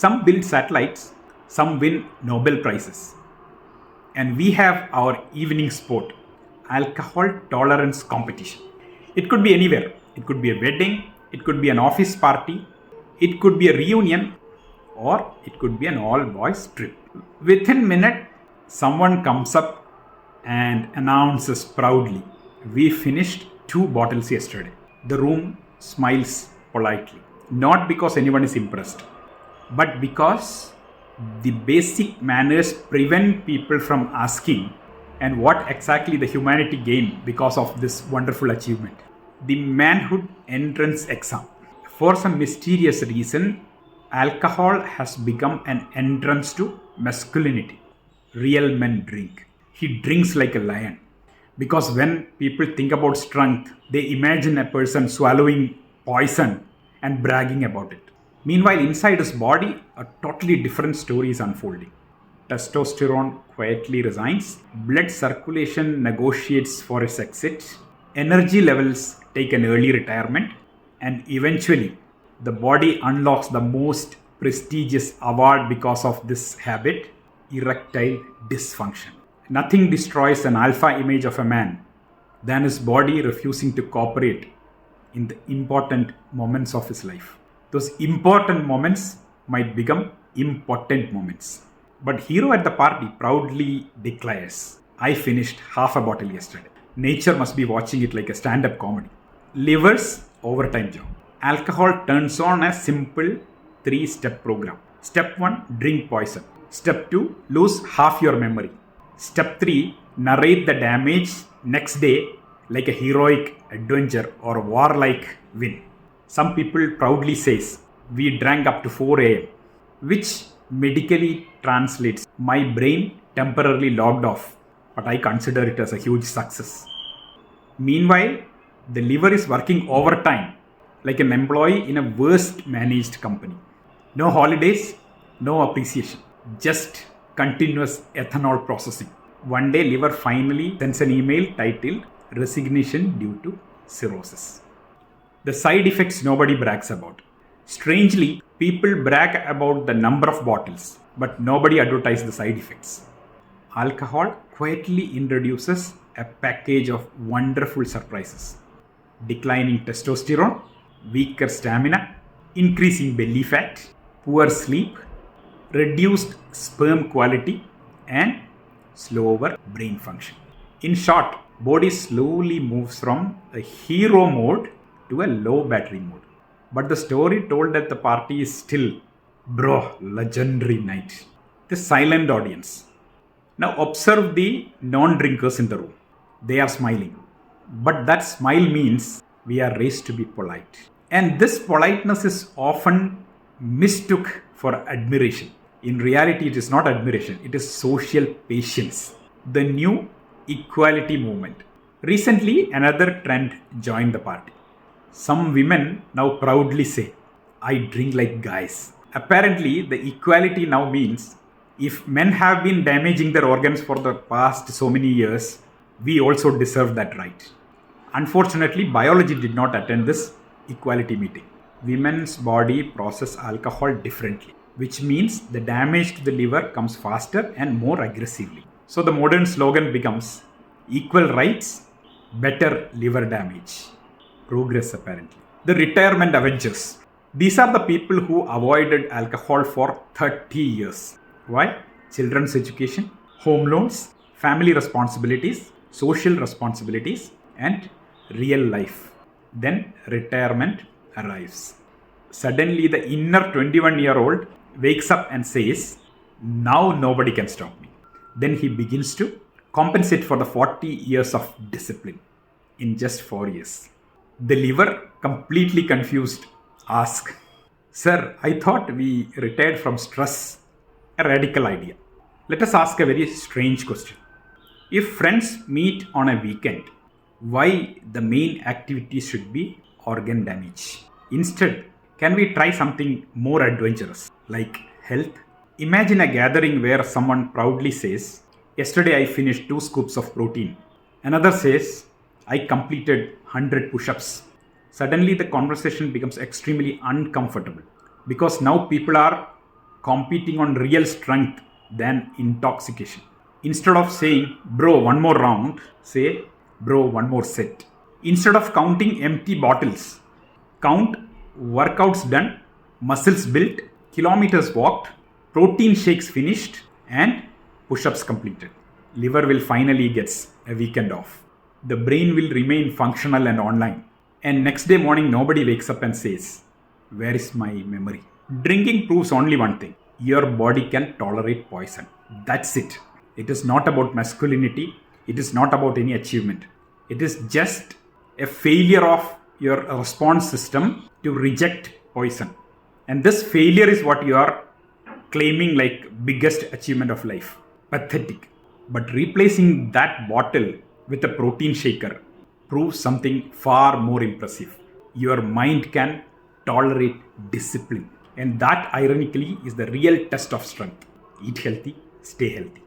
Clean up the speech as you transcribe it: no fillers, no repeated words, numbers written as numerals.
Some build satellites, some win Nobel Prizes. And we have our evening sport, alcohol tolerance competition. It could be anywhere. It could be a wedding, it could be an office party, it could be a reunion, or it could be an all boys trip. Within minute, someone comes up and announces proudly, "We finished 2 bottles yesterday." The room smiles politely, not because anyone is impressed, but because the basic manners prevent people from asking, and what exactly the humanity gained because of this wonderful achievement. The manhood entrance exam. For some mysterious reason, alcohol has become an entrance to masculinity. Real men drink. He drinks like a lion. Because when people think about strength, they imagine a person swallowing poison and bragging about it. Meanwhile, inside his body, a totally different story is unfolding. Testosterone quietly resigns, blood circulation negotiates for its exit, energy levels take an early retirement, and eventually, the body unlocks the most prestigious award because of this habit: erectile dysfunction. Nothing destroys an alpha image of a man than his body refusing to cooperate in the important moments of his life. Those important moments might become impotent moments. But hero at the party proudly declares, "I finished half a bottle yesterday." Nature must be watching it like a stand-up comedy. Liver's overtime job. Alcohol turns on a simple 3-step program. Step 1, drink poison. Step 2, lose half your memory. Step 3, narrate the damage next day like a heroic adventure or warlike win. Some people proudly says, "We drank up to 4 a.m., which medically translates, "My brain temporarily logged off, but I consider it as a huge success." Meanwhile, the liver is working overtime like an employee in a worst managed company. No holidays, no appreciation, just continuous ethanol processing. One day, liver finally sends an email titled "Resignation due to cirrhosis." The side effects nobody brags about. Strangely, people brag about the number of bottles, but nobody advertises the side effects. Alcohol quietly introduces a package of wonderful surprises: declining testosterone, weaker stamina, increasing belly fat, poor sleep, reduced sperm quality, and slower brain function. In short, body slowly moves from a hero mode to a low battery mode. But the story told at the party is still, "Bro, legendary night." The silent audience. Now observe the non-drinkers in the room. They are smiling. But that smile means we are raised to be polite. And this politeness is often mistook for admiration. In reality, it is not admiration, it is social patience. The new equality movement. Recently, another trend joined the party. Some women now proudly say, "I drink like guys." Apparently, the equality now means if men have been damaging their organs for the past so many years, we also deserve that right. Unfortunately, biology did not attend this equality meeting. Women's body process alcohol differently, which means the damage to the liver comes faster and more aggressively. So the modern slogan becomes equal rights, better liver damage. Progress apparently. The retirement avengers. These are the people who avoided alcohol for 30 years. Why? Children's education, home loans, family responsibilities, social responsibilities, and real life. Then retirement arrives. Suddenly, the inner 21-year-old wakes up and says, "Now nobody can stop me." Then he begins to compensate for the 40 years of discipline in just 4 years. The liver, completely confused, asks, "Sir, I thought we retired from stress." A radical idea. Let us ask a very strange question. If friends meet on a weekend, why the main activity should be organ damage? Instead, can we try something more adventurous, like health? Imagine a gathering where someone proudly says, "Yesterday I finished 2 scoops of protein." Another says, "I completed 100 push-ups." Suddenly the conversation becomes extremely uncomfortable because now people are competing on real strength than intoxication. Instead of saying, bro, one more round, say, bro, one more set. Instead of counting empty bottles, count workouts done, muscles built, kilometers walked, protein shakes finished, and push-ups completed. Liver will finally get a weekend off. The brain will remain functional and online. And next day morning, nobody wakes up and says, where is my memory? Drinking proves only one thing. Your body can tolerate poison. That's it. It is not about masculinity. It is not about any achievement. It is just a failure of your response system to reject poison. And this failure is what you are claiming like biggest achievement of life. Pathetic. But replacing that bottle with a protein shaker proves something far more impressive. Your mind can tolerate discipline. And that ironically is the real test of strength. Eat healthy, stay healthy.